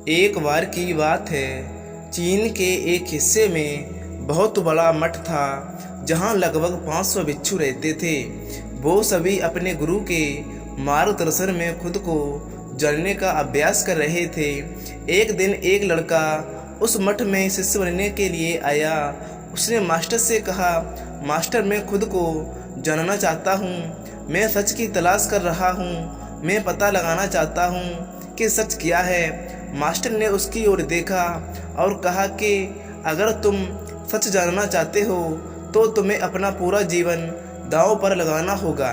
एक बार की बात है, चीन के एक हिस्से में बहुत बड़ा मठ था जहाँ लगभग 500 भिक्षु रहते थे। वो सभी अपने गुरु के मार्गदर्शन में खुद को जानने का अभ्यास कर रहे थे। एक दिन एक लड़का उस मठ में शिष्य बनने के लिए आया। उसने मास्टर से कहा, मास्टर मैं खुद को जानना चाहता हूँ, मैं सच की तलाश कर रहा हूँ, मैं पता लगाना चाहता हूँ कि सच क्या है। मास्टर ने उसकी ओर देखा और कहा कि अगर तुम सच जानना चाहते हो तो तुम्हें अपना पूरा जीवन दांव पर लगाना होगा।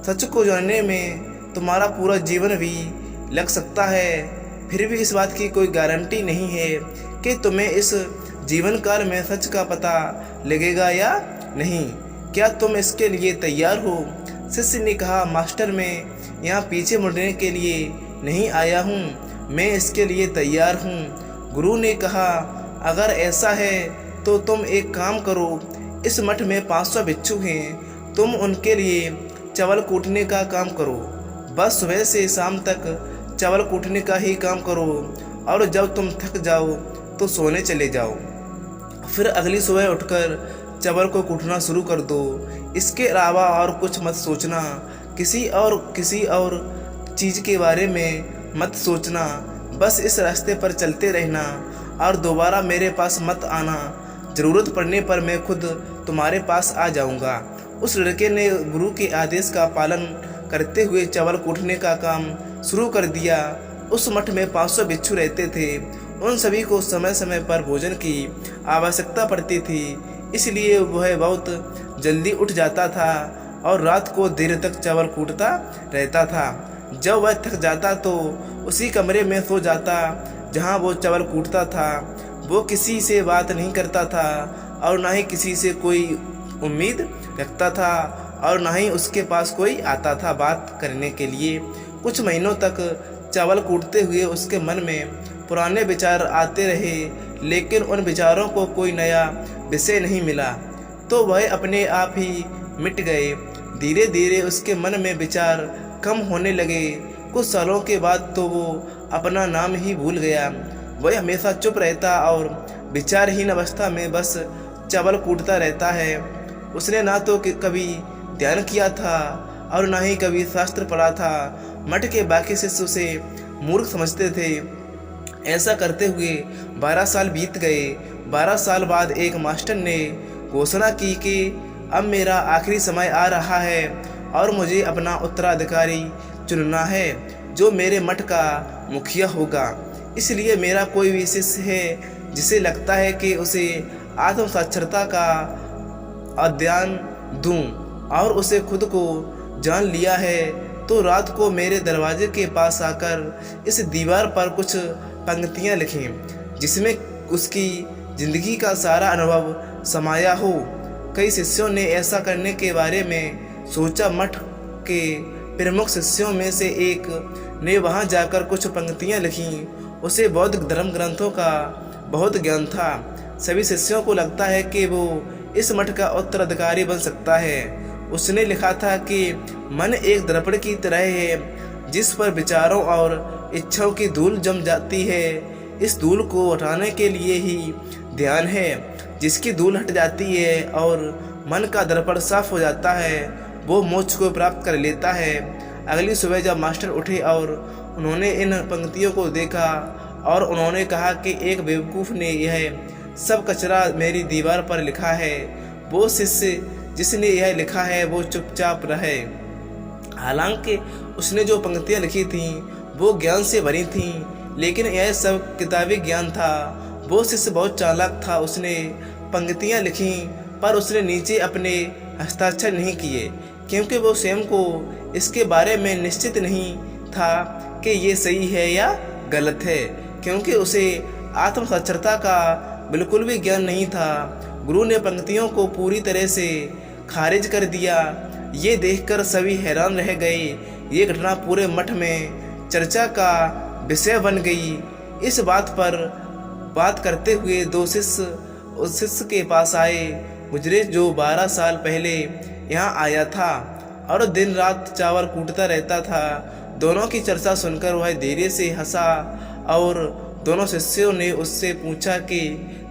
सच को जानने में तुम्हारा पूरा जीवन भी लग सकता है, फिर भी इस बात की कोई गारंटी नहीं है कि तुम्हें इस जीवन काल में सच का पता लगेगा या नहीं। क्या तुम इसके लिए तैयार हो? शिष्य ने कहा, मास्टर मैं यहाँ पीछे मुड़ने के लिए नहीं आया हूँ, मैं इसके लिए तैयार हूँ। गुरु ने कहा, अगर ऐसा है तो तुम एक काम करो, इस मठ में 500 भिक्षु हैं, तुम उनके लिए चावल कूटने का काम करो। बस सुबह से शाम तक चावल कूटने का ही काम करो और जब तुम थक जाओ तो सोने चले जाओ। फिर अगली सुबह उठकर चावल को कूटना शुरू कर दो। इसके अलावा और कुछ मत सोचना, किसी और चीज़ के बारे में मत सोचना। बस इस रास्ते पर चलते रहना और दोबारा मेरे पास मत आना। ज़रूरत पड़ने पर मैं खुद तुम्हारे पास आ जाऊंगा। उस लड़के ने गुरु के आदेश का पालन करते हुए चावल कूटने का काम शुरू कर दिया। उस मठ में 500 भिक्षु रहते थे। उन सभी को समय समय पर भोजन की आवश्यकता पड़ती थी, इसलिए वह बहुत जल्दी उठ जाता था और रात को देर तक चावल कूटता रहता था। जब वह थक जाता तो उसी कमरे में सो जाता जहां वो चावल कूटता था। वो किसी से बात नहीं करता था और ना ही किसी से कोई उम्मीद रखता था और ना ही उसके पास कोई आता था बात करने के लिए। कुछ महीनों तक चावल कूटते हुए उसके मन में पुराने विचार आते रहे, लेकिन उन विचारों को कोई नया विषय नहीं मिला तो वह अपने आप ही मिट गए। धीरे धीरे उसके मन में विचार कम होने लगे। कुछ सालों के बाद तो वो अपना नाम ही भूल गया। वह हमेशा चुप रहता और विचारहीन अवस्था में बस चावल कूटता रहता है। उसने ना तो कभी ध्यान किया था और ना ही कभी शास्त्र पढ़ा था। मठ के बाकी शिष्य उसे मूर्ख समझते थे। ऐसा करते हुए 12 साल बीत गए। 12 साल बाद एक मास्टर ने घोषणा की कि अब मेरा आखिरी समय आ रहा है और मुझे अपना उत्तराधिकारी चुनना है जो मेरे मठ का मुखिया होगा। इसलिए मेरा कोई भी शिष्य है जिसे लगता है कि उसे आत्म साक्षरता का अध्ययन दूं और उसे खुद को जान लिया है तो रात को मेरे दरवाजे के पास आकर इस दीवार पर कुछ पंक्तियां लिखें जिसमें उसकी जिंदगी का सारा अनुभव समाया हो। कई शिष्यों ने ऐसा करने के बारे में सोचा। मठ के प्रमुख शिष्यों में से एक ने वहां जाकर कुछ पंक्तियां लिखीं। उसे बौद्ध धर्म ग्रंथों का बहुत ज्ञान था। सभी शिष्यों को लगता है कि वो इस मठ का उत्तराधिकारी बन सकता है। उसने लिखा था कि मन एक दर्पण की तरह है जिस पर विचारों और इच्छाओं की धूल जम जाती है। इस धूल को हटाने के लिए ही ध्यान है। जिसकी धूल हट जाती है और मन का दर्पण साफ हो जाता है वो मोक्ष को प्राप्त कर लेता है। अगली सुबह जब मास्टर उठे और उन्होंने इन पंक्तियों को देखा और उन्होंने कहा कि एक बेवकूफ़ ने यह सब कचरा मेरी दीवार पर लिखा है। वो शिष्य जिसने यह लिखा है वो चुपचाप रहे। हालांकि उसने जो पंक्तियां लिखी थीं वो ज्ञान से भरी थीं, लेकिन यह सब किताबी ज्ञान था। वो शिष्य बहुत चालाक था। उसने पंक्तियां लिखी पर उसने नीचे अपने हस्ताक्षर नहीं किए क्योंकि वो स्वयं को इसके बारे में निश्चित नहीं था कि ये सही है या गलत है, क्योंकि उसे आत्म साक्षरता का बिल्कुल भी ज्ञान नहीं था। गुरु ने पंक्तियों को पूरी तरह से खारिज कर दिया। ये देखकर सभी हैरान रह गए। ये घटना पूरे मठ में चर्चा का विषय बन गई। इस बात पर बात करते हुए दो शिष्य उस शिष्य के पास आए गुजरे जो 12 साल पहले यहाँ आया था और दिन रात चावल कूटता रहता था। दोनों की चर्चा सुनकर वह धीरे से हंसा और दोनों शिष्यों ने उससे पूछा कि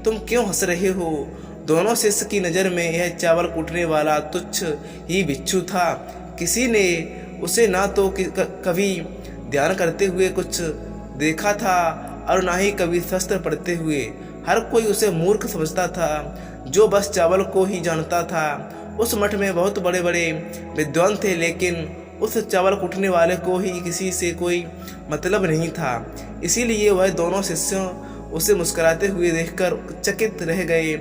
तुम क्यों हंस रहे हो। दोनों शिष्य की नज़र में यह चावल कूटने वाला तुच्छ ही बिच्छू था। किसी ने उसे ना तो कभी ध्यान करते हुए कुछ देखा था और ना ही कभी शास्त्र पढ़ते हुए। हर कोई उसे मूर्ख समझता था जो बस चावल को ही जानता था। उस मठ में बहुत बड़े बड़े विद्वान थे, लेकिन उस चावल कूटने वाले को ही किसी से कोई मतलब नहीं था। इसीलिए वह दोनों शिष्यों उसे मुस्कुराते हुए देखकर चकित रह गए।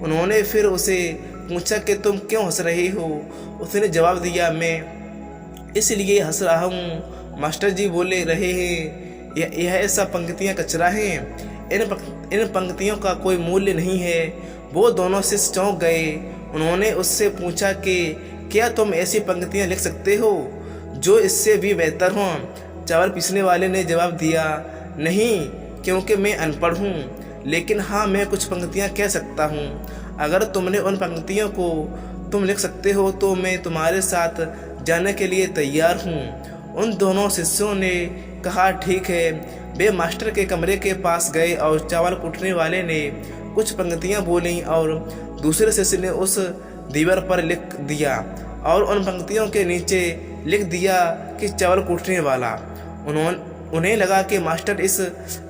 उन्होंने फिर उसे पूछा कि तुम क्यों हंस रहे हो। उसने जवाब दिया, मैं इसलिए हंस रहा हूँ मास्टर जी बोले रहे हैं यह सब पंक्तियाँ कचरा हैं, इन पंक्तियों का कोई मूल्य नहीं है। वो दोनों शिष्य चौंक गए। उन्होंने उससे पूछा कि क्या तुम ऐसी पंक्तियाँ लिख सकते हो जो इससे भी बेहतर हों। चावल पीसने वाले ने जवाब दिया, नहीं, क्योंकि मैं अनपढ़ हूँ, लेकिन हाँ, मैं कुछ पंक्तियाँ कह सकता हूँ। अगर तुमने उन पंक्तियों को तुम लिख सकते हो तो मैं तुम्हारे साथ जाने के लिए तैयार हूँ। उन दोनों शिष्यों ने कहा, ठीक है। वे मास्टर के कमरे के पास गए और चावल कूटने वाले ने कुछ पंक्तियाँ बोलीं और दूसरे शिष्य ने उस दीवार पर लिख दिया और उन पंक्तियों के नीचे लिख दिया कि चावल कूटने वाला। उन्हें लगा कि मास्टर इस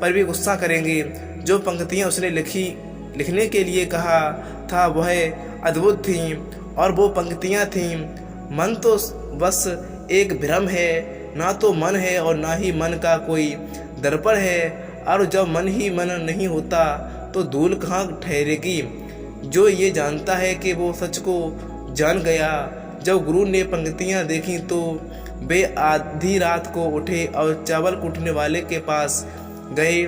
पर भी गुस्सा करेंगे। जो पंक्तियाँ उसने लिखने के लिए कहा था वह अद्भुत थीं, और वो पंक्तियाँ थीं, मन तो बस एक भ्रम है, ना तो मन है और ना ही मन का कोई दर्पण है, और जब मन ही मन नहीं होता तो धूल कहाँ ठहरेगी। जो ये जानता है कि वो सच को जान गया। जब गुरु ने पंक्तियाँ देखी तो वे आधी रात को उठे और चावल कूटने वाले के पास गए।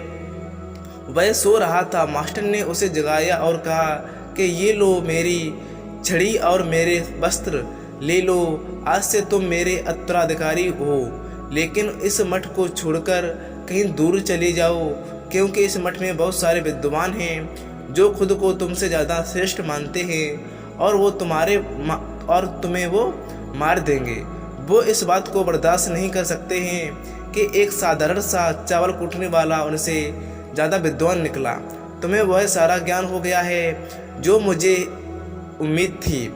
वह सो रहा था। मास्टर ने उसे जगाया और कहा कि ये लो मेरी छड़ी और मेरे वस्त्र ले लो, आज से तुम मेरे उत्तराधिकारी हो। लेकिन इस मठ को छोड़कर कहीं दूर चले जाओ, क्योंकि इस मठ में बहुत सारे विद्वान हैं जो खुद को तुमसे ज़्यादा श्रेष्ठ मानते हैं और तुम्हें वो मार देंगे। वो इस बात को बर्दाश्त नहीं कर सकते हैं कि एक साधारण सा चावल कूटने वाला उनसे ज़्यादा विद्वान निकला। तुम्हें वह सारा ज्ञान हो गया है जो मुझे उम्मीद थी।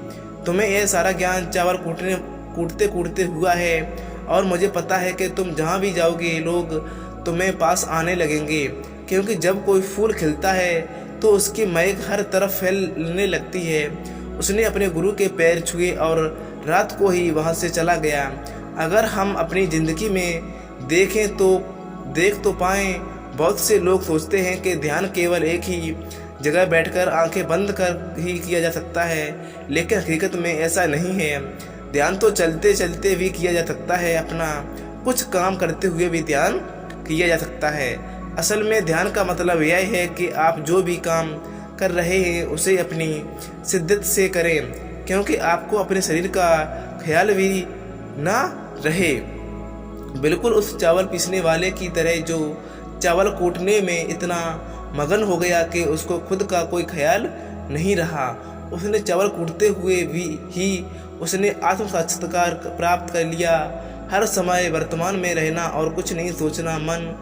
तुम्हें यह सारा ज्ञान चावल कूटते कूटते हुआ है, और मुझे पता है कि तुम जहाँ भी जाओगे लोग तुम्हें पास आने लगेंगे, क्योंकि जब कोई फूल खिलता है तो उसकी महक हर तरफ फैलने लगती है। उसने अपने गुरु के पैर छुए और रात को ही वहाँ से चला गया। अगर हम अपनी ज़िंदगी में देख तो पाएँ, बहुत से लोग सोचते हैं कि ध्यान केवल एक ही जगह बैठकर आंखें बंद कर ही किया जा सकता है, लेकिन हकीकत में ऐसा नहीं है। ध्यान तो चलते चलते भी किया जा सकता है, अपना कुछ काम करते हुए भी ध्यान किया जा सकता है। असल में ध्यान का मतलब यह है कि आप जो भी काम कर रहे हैं उसे अपनी शिद्दत से करें, क्योंकि आपको अपने शरीर का ख्याल भी ना रहे। बिल्कुल उस चावल पीसने वाले की तरह जो चावल कूटने में इतना मगन हो गया कि उसको खुद का कोई ख्याल नहीं रहा। उसने चावल कूटते हुए ही उसने आत्म साक्षात्कार प्राप्त कर लिया। हर समय वर्तमान में रहना और कुछ नहीं सोचना मन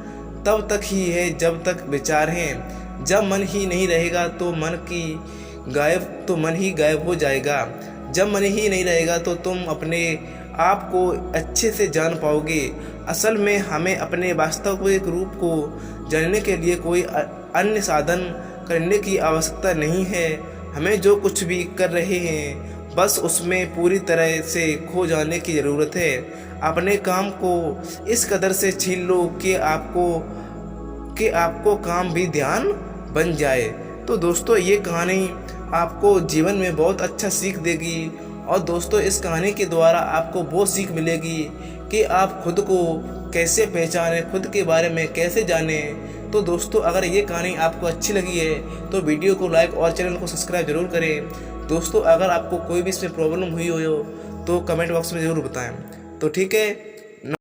तब तक ही है जब तक विचार हैं। जब मन ही नहीं रहेगा तो मन ही गायब हो जाएगा। जब मन ही नहीं रहेगा तो तुम अपने आप को अच्छे से जान पाओगे। असल में हमें अपने वास्तविक रूप को जानने के लिए कोई अन्य साधन करने की आवश्यकता नहीं है। हमें जो कुछ भी कर रहे हैं बस उसमें पूरी तरह से खो जाने की ज़रूरत है। अपने काम को इस कदर से छीन लो कि आपको काम भी ध्यान बन जाए। तो दोस्तों, ये कहानी आपको जीवन में बहुत अच्छा सीख देगी, और दोस्तों इस कहानी के द्वारा आपको बहुत सीख मिलेगी कि आप खुद को कैसे पहचानें, खुद के बारे में कैसे जानें। तो दोस्तों, अगर ये कहानी आपको अच्छी लगी है तो वीडियो को लाइक और चैनल को सब्सक्राइब जरूर करें। दोस्तों, अगर आपको कोई भी इसमें प्रॉब्लम हुई हो तो कमेंट बॉक्स में ज़रूर बताएं। तो ठीक है।